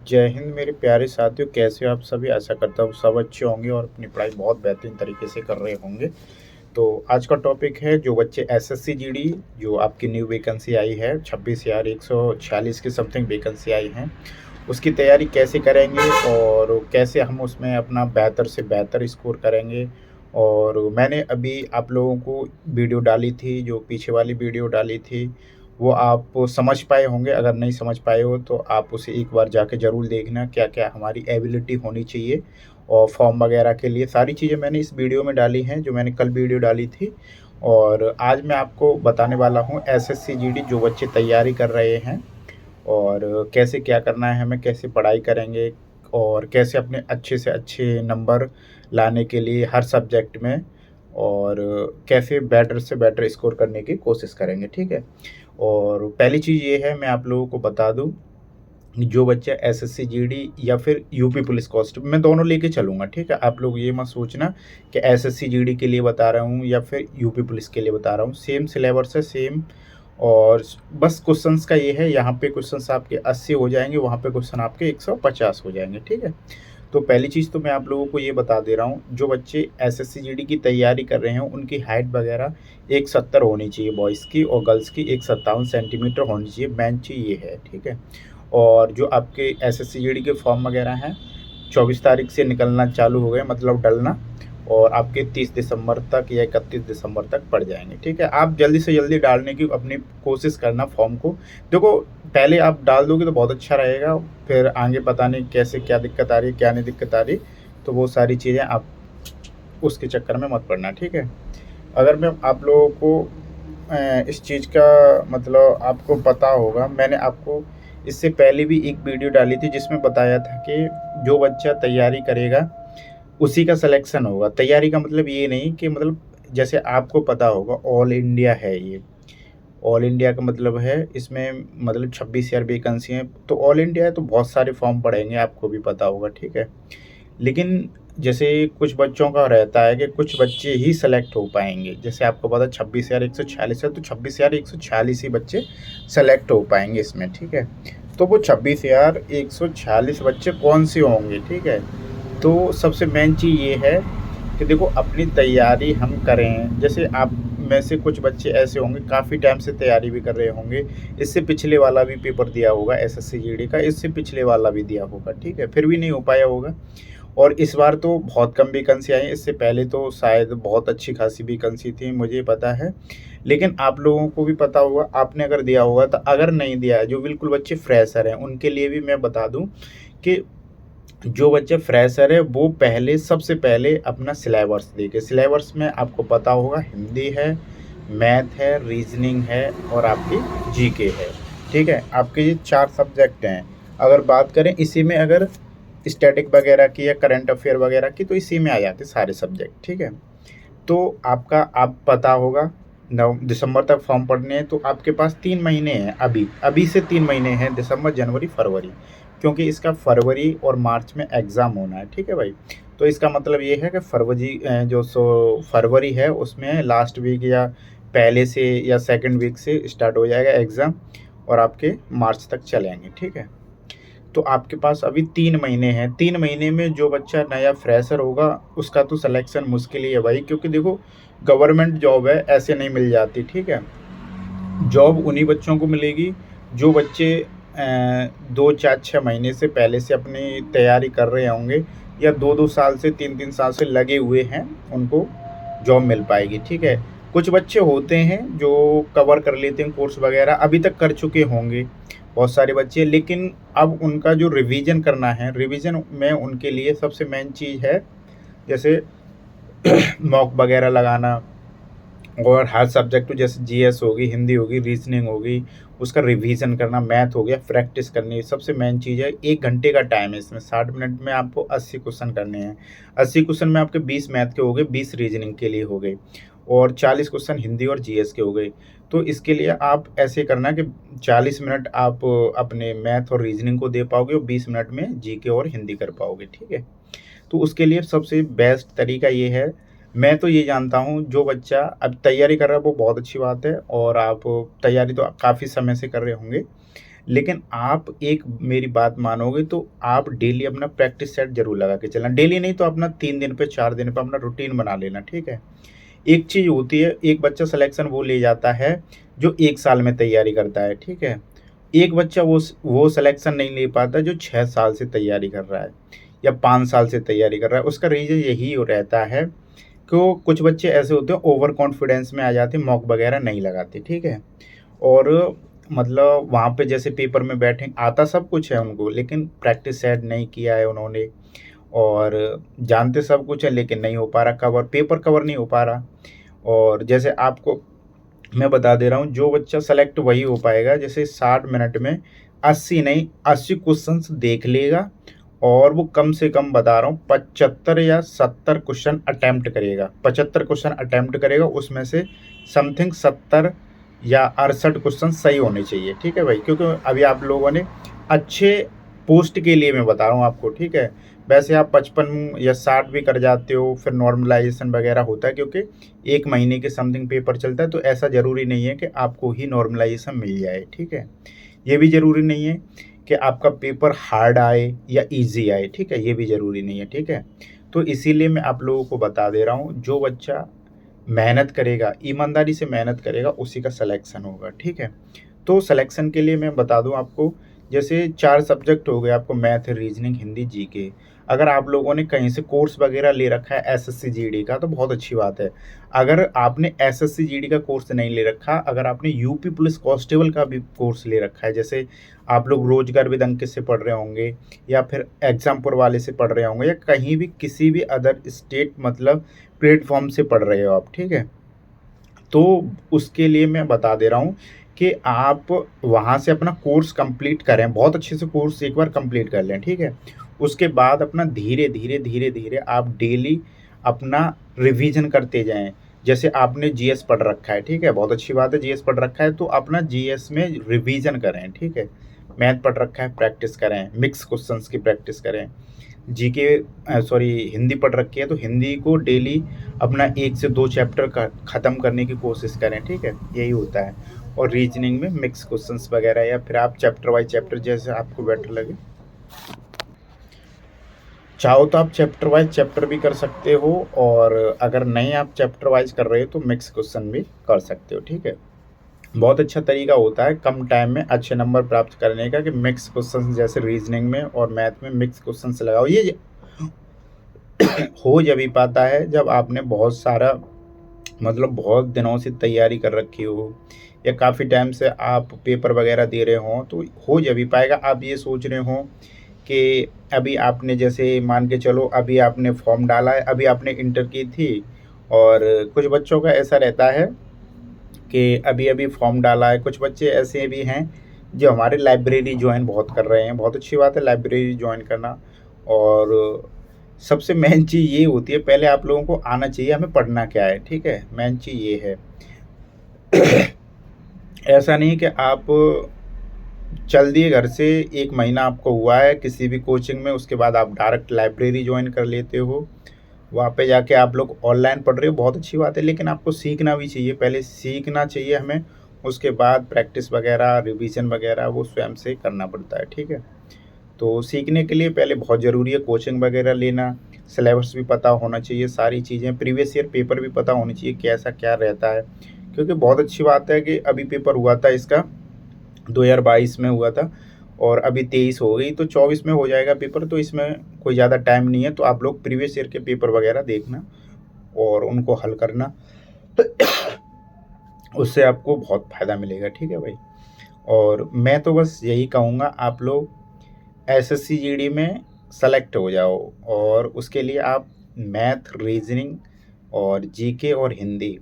जय हिंद मेरे प्यारे साथियों, कैसे हो आप सभी। आशा करता हूँ सब अच्छे होंगे और अपनी पढ़ाई बहुत बेहतरीन तरीके से कर रहे होंगे। तो आज का टॉपिक है जो बच्चे एसएससी जीडी जो आपकी न्यू वैकेंसी आई है 26,146 की समथिंग वैकेंसी आई है, उसकी तैयारी कैसे करेंगे और कैसे हम उसमें अपना बेहतर से बेहतर स्कोर करेंगे। और मैंने अभी आप लोगों को वीडियो डाली थी, जो पीछे वाली वीडियो डाली थी वो आप समझ पाए होंगे। अगर नहीं समझ पाए हो तो आप उसे एक बार जाके ज़रूर देखना, क्या क्या हमारी एबिलिटी होनी चाहिए। और फॉर्म वगैरह के लिए सारी चीज़ें मैंने इस वीडियो में डाली हैं, जो मैंने कल वीडियो डाली थी। और आज मैं आपको बताने वाला हूँ एसएससी जीडी जो बच्चे तैयारी कर रहे हैं और कैसे क्या करना है हमें, कैसे पढ़ाई करेंगे और कैसे अपने अच्छे से अच्छे नंबर लाने के लिए हर सब्जेक्ट में, और कैसे बेटर से बेटर स्कोर करने की कोशिश करेंगे। ठीक है। और पहली चीज़ ये है, मैं आप लोगों को बता दूं, जो बच्चा एसएससी जीडी या फिर यूपी पुलिस कांस्टेबल, मैं दोनों लेके चलूँगा। ठीक है। आप लोग ये मत सोचना कि एसएससी जीडी के लिए बता रहा हूँ या फिर यूपी पुलिस के लिए बता रहा हूँ। सेम सिलेबस है, सेम। और बस क्वेश्चंस का ये है, यहाँ पे क्वेश्चंस आपके 80 हो जाएंगे, वहाँ पे क्वेश्चन आपके 150 हो जाएंगे। ठीक है। तो पहली चीज़ तो मैं आप लोगों को ये बता दे रहा हूँ, जो बच्चे एसएससी जीडी की तैयारी कर रहे हैं उनकी हाइट वगैरह 170 होनी चाहिए बॉयज़ की, और गर्ल्स की 157 सेंटीमीटर होनी चाहिए। मेन चीज़ ये है। ठीक है। और जो आपके एसएससी जीडी के फॉर्म वगैरह हैं 24 तारीख से निकलना चालू हो गए, मतलब डलना, और आपके 30 दिसंबर तक या 31 दिसंबर तक पड़ जाएंगे। ठीक है। आप जल्दी से जल्दी डालने की अपनी कोशिश करना फॉर्म को। देखो, पहले आप डाल दोगे तो बहुत अच्छा रहेगा, फिर आगे पता नहीं कैसे क्या दिक्कत आ रही है क्या नहीं दिक्कत आ रही, तो वो सारी चीज़ें आप उसके चक्कर में मत पड़ना। ठीक है। अगर मैं आप लोगों को इस चीज़ का मतलब आपको पता होगा, मैंने आपको इससे पहले भी एक वीडियो डाली थी जिसमें बताया था कि जो बच्चा तैयारी करेगा उसी का सिलेक्शन होगा। तैयारी का मतलब ये नहीं कि मतलब जैसे आपको पता होगा ऑल इंडिया है ये। ऑल इंडिया का मतलब है इसमें मतलब 26,000 वैकेंसी हैं, तो ऑल इंडिया है तो बहुत सारे फॉर्म पड़ेंगे, आपको भी पता होगा। ठीक है। लेकिन जैसे कुछ बच्चों का रहता है कि कुछ बच्चे ही सेलेक्ट हो पाएंगे, जैसे आपको पता 26,146 है तो 26,146 ही बच्चे सेलेक्ट हो पाएंगे इसमें। ठीक है। तो वो 26,146 बच्चे कौन से होंगे। ठीक है। तो सबसे मेन चीज़ ये है कि देखो, अपनी तैयारी हम करें। जैसे आप में से कुछ बच्चे ऐसे होंगे काफ़ी टाइम से तैयारी भी कर रहे होंगे, इससे पिछले वाला भी पेपर दिया होगा एसएससी जीडी का, इससे पिछले वाला भी दिया होगा। ठीक है। फिर भी नहीं हो पाया होगा। और इस बार तो बहुत कम वैकेंसी आई, इससे पहले तो शायद बहुत अच्छी खासी वैकेंसी थी, मुझे पता है। लेकिन आप लोगों को भी पता होगा, आपने अगर दिया होगा। तो अगर नहीं दिया है, जो बिल्कुल बच्चे फ्रेशर हैं, उनके लिए भी मैं बता दूं कि जो बच्चे फ्रेशर है वो पहले सबसे पहले अपना सिलेबस देखे। सिलेबस में आपको पता होगा हिंदी है, मैथ है, रीजनिंग है और आपकी जीके है। ठीक है। आपके ये 4 सब्जेक्ट हैं। अगर बात करें इसी में, अगर स्टैटिक वगैरह की या करंट अफेयर वगैरह की, तो इसी में आ जाते सारे सब्जेक्ट। ठीक है। तो आपका आप पता होगा 9 दिसंबर तक फॉर्म पड़ने हैं, तो आपके पास 3 महीने हैं। अभी अभी से 3 महीने हैं, दिसंबर, जनवरी, फरवरी, क्योंकि इसका फरवरी और मार्च में एग्ज़ाम होना है। ठीक है भाई। तो इसका मतलब ये है कि फरवरी है उसमें लास्ट वीक या पहले से या सेकंड वीक से स्टार्ट हो जाएगा एग्ज़ाम, और आपके मार्च तक चलेंगे। ठीक है। तो आपके पास अभी 3 महीने हैं। 3 महीने में जो बच्चा नया फ्रेशर होगा उसका तो सिलेक्शन मुश्किल ही है भाई, क्योंकि देखो, गवर्नमेंट जॉब है, ऐसे नहीं मिल जाती। ठीक है। जॉब उन्हीं बच्चों को मिलेगी जो बच्चे 2 4 6 महीने से पहले से अपनी तैयारी कर रहे होंगे, या 2 2 साल से 3 3 साल से लगे हुए हैं, उनको जॉब मिल पाएगी। ठीक है। कुछ बच्चे होते हैं जो कवर कर लेते हैं कोर्स वगैरह, अभी तक कर चुके होंगे बहुत सारे बच्चे, लेकिन अब उनका जो रिवीजन करना है, रिवीजन में उनके लिए सबसे मेन चीज़ है, जैसे मॉक वगैरह लगाना, और हर सब्जेक्ट जैसे जीएस होगी, हिंदी होगी, रीजनिंग होगी, उसका रिवीजन करना, मैथ हो गया, प्रैक्टिस करनी, सबसे मेन चीज़ है। 1 घंटे का टाइम है इसमें, 60 मिनट में आपको 80 क्वेश्चन करने हैं। 80 क्वेश्चन में आपके 20 मैथ के हो गए, 20 रीजनिंग के लिए हो गए, और 40 क्वेश्चन हिंदी और जीएस के हो गए। तो इसके लिए आप ऐसे करना कि 40 मिनट आप अपने मैथ और रीजनिंग को दे पाओगे, और 20 मिनट में जीके और हिंदी कर पाओगे। ठीक है। तो उसके लिए सबसे बेस्ट तरीका ये है। मैं तो ये जानता हूँ, जो बच्चा अब तैयारी कर रहा है वो बहुत अच्छी बात है, और आप तैयारी तो काफ़ी समय से कर रहे होंगे, लेकिन आप एक मेरी बात मानोगे तो आप डेली अपना प्रैक्टिस सेट ज़रूर लगा के चलना। डेली नहीं तो अपना 3 दिन पे 4 दिन पे अपना रूटीन बना लेना, ठीक है? एक चीज़ होती है, एक बच्चा सिलेक्शन वो ले जाता है जो 1 साल में तैयारी करता है, ठीक है? एक बच्चा वो सिलेक्शन नहीं ले पाता जो 6 साल से तैयारी कर रहा है या 5 साल से तैयारी कर रहा है। उसका रीज़न यही रहता है कि कुछ बच्चे ऐसे होते हैं ओवर कॉन्फिडेंस में आ जाते हैं, मॉक वगैरह नहीं लगाते, ठीक है? और मतलब वहाँ पे जैसे पेपर में बैठे आता सब कुछ है उनको, लेकिन प्रैक्टिस सेट नहीं किया है उन्होंने और जानते सब कुछ है लेकिन नहीं हो पा रहा कवर, पेपर कवर नहीं हो पा रहा। और जैसे आपको मैं बता दे रहा हूँ, जो बच्चा सेलेक्ट वही हो पाएगा जैसे 60 मिनट में 80 नहीं 80 क्वेश्चंस देख लेगा और वो कम से कम बता रहा हूँ 75 या 70 क्वेश्चन अटेम्प्ट करेगा। 75 क्वेश्चन अटेम्प्ट करेगा, उसमें से समथिंग 70 या 68 क्वेश्चन सही होने चाहिए, ठीक है भाई? क्योंकि अभी आप लोगों ने अच्छे पोस्ट के लिए मैं बता रहा हूँ आपको, ठीक है? वैसे आप 55 या 60 भी कर जाते हो, फिर नॉर्मलाइजेशन वगैरह होता है क्योंकि 1 महीने के समथिंग पेपर चलता है, तो ऐसा ज़रूरी नहीं है कि आपको ही नॉर्मलाइजेशन मिल जाए, ठीक है? ये भी ज़रूरी नहीं है कि आपका पेपर हार्ड आए या ईज़ी आए, ठीक है? ये भी ज़रूरी नहीं है, ठीक है? तो इसीलिए मैं आप लोगों को बता दे रहा हूँ, जो बच्चा मेहनत करेगा, ईमानदारी से मेहनत करेगा, उसी का सिलेक्शन होगा, ठीक है? तो सिलेक्शन के लिए मैं बता दूँ आपको, जैसे 4 सब्जेक्ट हो गए आपको मैथ, रीजनिंग, हिंदी, जीके। अगर आप लोगों ने कहीं से कोर्स वगैरह ले रखा है एसएससी जीडी का तो बहुत अच्छी बात है। अगर आपने एसएससी जीडी का कोर्स नहीं ले रखा, अगर आपने यूपी पुलिस कांस्टेबल का भी कोर्स ले रखा है, जैसे आप लोग रोजगार विद अंकित से पढ़ रहे होंगे या फिर एग्जामपुर वाले से पढ़ रहे होंगे या कहीं भी किसी भी अदर स्टेट मतलब प्लेटफॉर्म से पढ़ रहे हो आप, ठीक है? तो उसके लिए मैं बता दे रहा हूँ कि आप वहाँ से अपना कोर्स कंप्लीट करें, बहुत अच्छे से कोर्स एक बार कंप्लीट कर लें, ठीक है? उसके बाद अपना धीरे-धीरे आप डेली अपना रिवीजन करते जाएँ। जैसे आपने जीएस पढ़ रखा है, ठीक है? बहुत अच्छी बात है, जीएस पढ़ रखा है तो अपना जीएस में रिवीजन करें, ठीक है? मैथ पढ़ रखा है, प्रैक्टिस करें, मिक्स क्वेश्चंस की प्रैक्टिस करें। जीके सॉरी हिंदी पढ़ रखी है तो हिंदी को डेली अपना 1 से 2 चैप्टर का ख़त्म करने की कोशिश करें, ठीक है? यही होता है। और रीजनिंग में मिक्स क्वेश्चंस वगैरह या फिर आप चैप्टर वाइज़ चैप्टर जैसे आपको बेटर लगे। चाहो तो आप चैप्टर वाइज़ चैप्टर भी कर सकते हो और अगर नहीं आप चैप्टर वाइज़ कर रहे हो तो मिक्स क्वेश्चन भी कर सकते हो, ठीक है? बहुत अच्छा तरीका होता है कम टाइम में अच्छे नंबर प्राप्त करने का कि मिक्स क्वेश्चंस जैसे रीजनिंग में और मैथ में मिक्स क्वेश्चंस लगाओ। ये हो जभी पाता है जब आपने बहुत सारा मतलब बहुत दिनों से तैयारी कर रखी हो या काफ़ी टाइम से आप पेपर वगैरह दे रहे हों, तो हो जभी पाएगा। आप ये सोच रहे हों कि अभी आपने जैसे मान के चलो अभी आपने फॉर्म डाला है, अभी आपने इंटर की थी और कुछ बच्चों का ऐसा रहता है कि अभी-अभी फॉर्म डाला है। कुछ बच्चे ऐसे भी हैं जो हमारे लाइब्रेरी जॉइन बहुत कर रहे हैं, बहुत अच्छी बात है लाइब्रेरी जॉइन करना। और सबसे मेन चीज़ ये होती है, पहले आप लोगों को आना चाहिए हमें पढ़ना क्या है, ठीक है? मेन चीज़ ये है। ऐसा नहीं कि आप चल दिए घर से, 1 महीना आपको हुआ है किसी भी कोचिंग में, उसके बाद आप डायरेक्ट लाइब्रेरी जॉइन कर लेते हो। वहाँ पे जाके आप लोग ऑनलाइन पढ़ रहे हो, बहुत अच्छी बात है, लेकिन आपको सीखना भी चाहिए, पहले सीखना चाहिए हमें, उसके बाद प्रैक्टिस वगैरह, रिवीजन वगैरह वो स्वयं से करना पड़ता है, ठीक है? तो सीखने के लिए पहले बहुत ज़रूरी है कोचिंग वगैरह लेना, सिलेबस भी पता होना चाहिए, सारी चीज़ें, प्रीवियस ईयर पेपर भी पता होनी चाहिए कैसा क्या रहता है। क्योंकि बहुत अच्छी बात है कि अभी पेपर हुआ था इसका 2022 में हुआ था और अभी 23 हो गई तो 24 में हो जाएगा पेपर, तो इसमें कोई ज़्यादा टाइम नहीं है। तो आप लोग प्रीवियस ईयर के पेपर वगैरह देखना और उनको हल करना, उससे आपको बहुत फ़ायदा मिलेगा, ठीक है भाई? और मैं तो बस यही कहूँगा आप लोग एसएससी जीडी में सेलेक्ट हो जाओ और उसके लिए आप मैथ, रीजनिंग और जीके और हिंदी,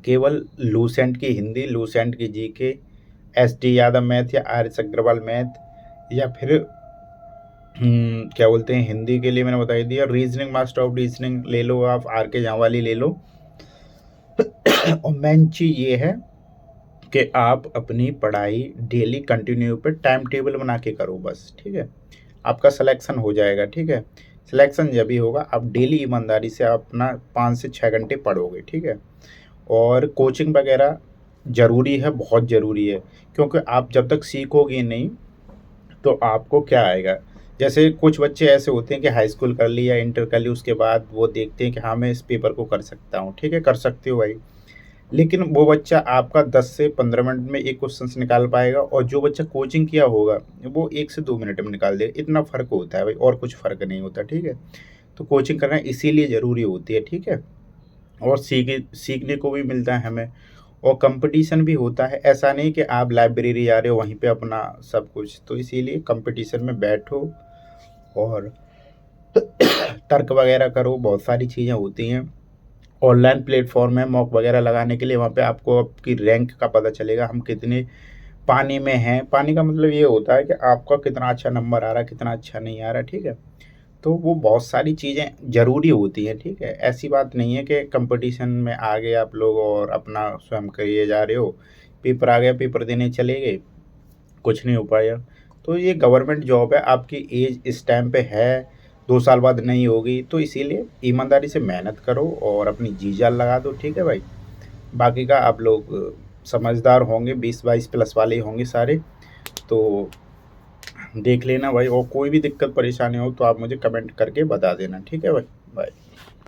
केवल लूसेंट की हिंदी, लूसेंट की जीके, एसटी यादव मैथ या आर.एस. अग्रवाल मैथ या फिर क्या बोलते हैं हिंदी के लिए मैंने बता ही दिया, रीजनिंग मास्टर ऑफ रीजनिंग ले लो, आप आर.के. जावाली ले लो। और मेन चीज़ ये है कि आप अपनी पढ़ाई डेली कंटिन्यू पे टाइम टेबल बना के करो बस, ठीक है? आपका सिलेक्शन हो जाएगा, ठीक है? सिलेक्शन जब भी होगा आप डेली ईमानदारी से अपना 5 से 6 घंटे पढ़ोगे, ठीक है? और कोचिंग वगैरह ज़रूरी है, बहुत ज़रूरी है, क्योंकि आप जब तक सीखोगे नहीं, तो आपको क्या आएगा? जैसे कुछ बच्चे ऐसे होते हैं कि हाई स्कूल कर ली या इंटर कर ली, उसके बाद वो देखते हैं कि हाँ, मैं इस पेपर को कर सकता हूँ, ठीक है, कर सकते हो भाई। लेकिन वो बच्चा आपका 10 से 15 मिनट में एक क्वेश्चंस निकाल पाएगा और जो बच्चा कोचिंग किया होगा, वो 1 से 2 मिनट में निकाल देगा। इतना फ़र्क होता है भाई, और कुछ फ़र्क नहीं होता, ठीक है? तो कोचिंग करना इसीलिए ज़रूरी होती है, ठीक है? और सीखने को भी मिलता है हमें, और कंपटीशन भी होता है। ऐसा नहीं कि आप लाइब्रेरी जा रहे हो, वहीं पे अपना सब कुछ, तो इसीलिए कंपटीशन में बैठो और तर्क वगैरह करो, बहुत सारी चीज़ें होती हैं। ऑनलाइन प्लेटफ़ॉर्म है मॉक वगैरह लगाने के लिए, वहाँ पे आपको आपकी रैंक का पता चलेगा, हम कितने पानी में हैं। पानी का मतलब ये होता है कि आपका कितना अच्छा नंबर आ रहा है, कितना अच्छा नहीं आ रहा, ठीक है? तो वो बहुत सारी चीज़ें ज़रूरी होती हैं, ठीक है? ऐसी बात नहीं है कि कंपटीशन में आ गए आप लोग और अपना स्वयं करिए जा रहे हो, पेपर आ गया, पेपर देने चले गए, कुछ नहीं हो पाया। तो ये गवर्नमेंट जॉब है, आपकी एज इस टाइम पे है, 2 साल बाद नहीं होगी, तो इसीलिए ईमानदारी से मेहनत करो और अपनी जी-जान लगा दो, ठीक है भाई? बाकी का आप लोग समझदार होंगे, 20-22 प्लस वाले ही होंगे सारे, तो देख लेना भाई, और कोई भी दिक्कत परेशानी हो तो आप मुझे कमेंट करके बता देना, ठीक है भाई? बाय।